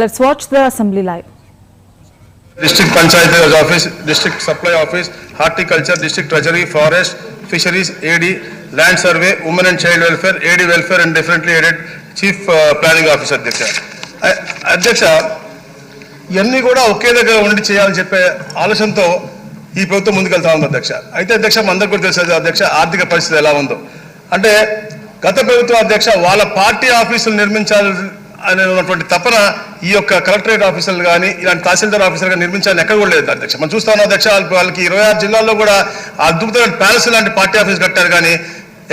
Let's watch the assembly live. District Panchayat Office, District Supply Office, Horticulture, District Treasury, Forest, Fisheries, AD, Land Survey, Women and Child Welfare, AD Welfare and differently added Chief Planning Officer. అధ్యక్ష ఇవన్నీ కూడా ఒకే దగ్గర ఉండి చేయాలని చెప్పే ఆలోచనతో ఈ ప్రభుత్వం ముందుకెళ్తా ఉంది అధ్యక్ష. అయితే అధ్యక్ష మనందరికీ కూడా తెలుసు అధ్యక్ష ఆర్థిక పరిస్థితి ఎలా ఉందో. అంటే గత ప్రభుత్వం అధ్యక్ష వాళ్ళ పార్టీ ఆఫీసులు నిర్మించాలి అనే ఉన్నటువంటి తపన ఈ యొక్క కలెక్టరేట్ ఆఫీసులు కానీ ఇలాంటి తహసీల్దార్ ఆఫీసులు కానీ నిర్మించాలని ఎక్కడ కూడా లేదు అధ్యక్ష. మనం చూస్తా ఉన్నాం అధ్యక్ష, వాళ్ళకి 26 జిల్లాల్లో కూడా అద్భుతమైన ప్యాలెస్ లాంటి పార్టీ ఆఫీస్ కట్టారు కానీ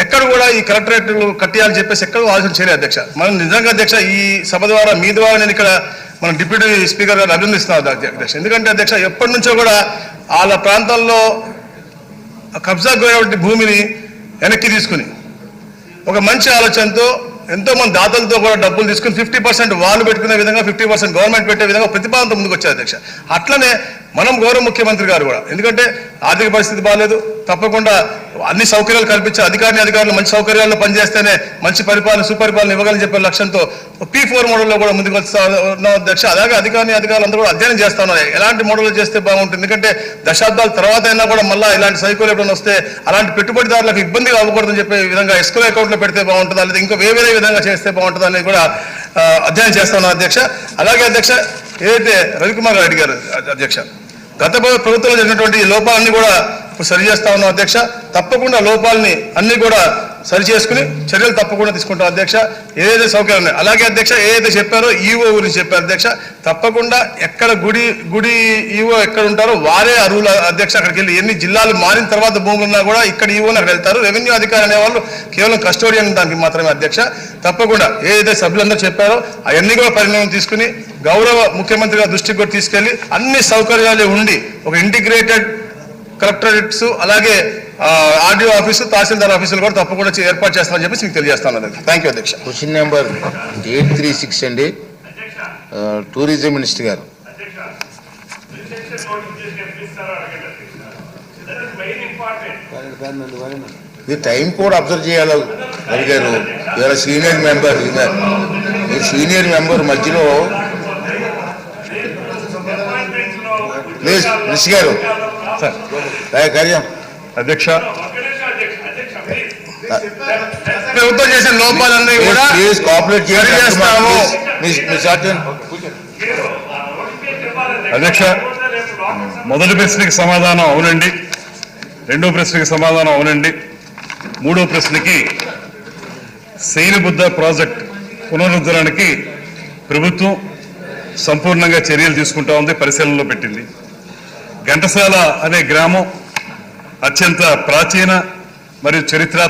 ఎక్కడ కూడా ఈ కలెక్టరేట్లు కట్టాలని చెప్పేసి ఎక్కడ ఆలోచన చేయలేదు అధ్యక్ష. మనం నిజంగా అధ్యక్ష ఈ సభ ద్వారా మీ ద్వారా నేను ఇక్కడ మన డిప్యూటీ స్పీకర్ గారు అభినందిస్తున్నాను అధ్యక్ష. ఎందుకంటే అధ్యక్ష ఎప్పటి నుంచో కూడా వాళ్ళ ప్రాంతాల్లో కబ్జా గురైనటువంటి భూమిని వెనక్కి తీసుకుని ఒక మంచి ఆలోచనతో ఎంతో మంది దాతలతో కూడా డబ్బులు తీసుకుని 50% వాళ్ళు పెట్టుకునే విధంగా 50% గవర్నమెంట్ పెట్టే విధంగా ప్రతిపాదనతో ముందుకు వచ్చారు అధ్యక్ష. అట్లనే మనం గౌరవ ముఖ్యమంత్రి గారు కూడా ఎందుకంటే ఆర్థిక పరిస్థితి బాగాలేదు, తప్పకుండా అన్ని సౌకర్యాలు కల్పించే అధికారులు మంచి సౌకర్యాల్లో పనిచేస్తేనే మంచి పరిపాలన సుపరిపాలన ఇవ్వగలని చెప్పే లక్ష్యంతో P4 మోడల్లో కూడా ముందుకు వస్తా ఉన్నాం అధ్యక్ష. అలాగే అధికారులందరూ కూడా అధ్యయనం చేస్తా ఉన్నారు ఎలాంటి మోడల్ చేస్తే బాగుంటుంది. ఎందుకంటే దశాబ్దాల తర్వాత అయినా కూడా మళ్ళీ ఇలాంటి సైకోలు ఎప్పుడైనా వస్తే అలాంటి పెట్టుబడిదారులకు ఇబ్బందిగా అవ్వకూడదని చెప్పే విధంగా ఎస్కో అకౌంట్లో పెడితే బాగుంటుందా లేదా ఇంకా వేరే విధంగా చేస్తే బాగుంటుంది అనేది కూడా అధ్యయనం చేస్తా ఉన్నాం అధ్యక్ష. అలాగే అధ్యక్ష ఏదైతే రవికుమార్ గారు అడిగారు అధ్యక్ష, గత ప్రభుత్వంలో జరిగినటువంటి లోపాలన్నీ కూడా ఇప్పుడు సరి చేస్తా ఉన్నాం అధ్యక్ష. తప్పకుండా లోపాలని అన్ని కూడా సరి చేసుకుని చర్యలు తప్పకుండా తీసుకుంటాం అధ్యక్ష. ఏదైతే సౌకర్యాలు ఉన్నాయి అలాగే అధ్యక్ష ఏదైతే చెప్పారో ఈఓ గురించి చెప్పారు అధ్యక్ష. తప్పకుండా ఎక్కడ గుడి ఈఓ ఎక్కడ ఉంటారో వారే అర్హులు అధ్యక్ష. అక్కడికి వెళ్ళి ఎన్ని జిల్లాలు మారిన తర్వాత భూములు ఉన్నా కూడా ఇక్కడ ఈఓని అక్కడ వెళ్తారు. రెవెన్యూ అధికారి అనేవాళ్ళు కేవలం కస్టోడియన్ దానికి మాత్రమే అధ్యక్ష. తప్పకుండా ఏదైతే సభ్యులందరూ చెప్పారో అవన్నీ కూడా పరిణామం తీసుకుని గౌరవ ముఖ్యమంత్రి గారి దృష్టికి కూడా తీసుకెళ్లి అన్ని సౌకర్యాలు ఉండి ఒక ఇంటిగ్రేటెడ్ కలెక్టరేట్స్ అలాగే ఆర్డీఓ ఆఫీసు తహసీల్దార్ ఆఫీసులు కూడా తప్పకుండా ఏర్పాటు చేస్తామని చెప్పి మీకు తెలియజేస్తాను. థ్యాంక్ యూ అధ్యక్ష. క్వశ్చన్ నెంబర్ 836 అండి, టూరిజం మినిస్టర్ గారు. మీరు టైం కూడా అబ్జర్వ్ చేయాలి రవి గారు, ఇవాళ సీనియర్ మెంబర్, మీరు సీనియర్ మెంబర్ మధ్యలో ప్లీజ్ మినిస్టర్ గారు కార్యం అధ్యక్ష. ప్రభుత్వం చేసిన లోపాలన్నీ కూడా కోఆపరేట్ చేస్తాము అధ్యక్ష. మొదటి ప్రశ్నకి సమాధానం అవునండి, రెండో ప్రశ్నకి సమాధానం అవునండి, మూడో ప్రశ్నకి శైలబుద్ధ ప్రాజెక్ట్ పునరుద్ధరణకి ప్రభుత్వం సంపూర్ణంగా చర్యలు తీసుకుంటా ఉంది, పరిశీలనలో పెట్టింది. ఘంటసాల అనే గ్రామం అత్యంత ప్రాచీన మరియు చరిత్ర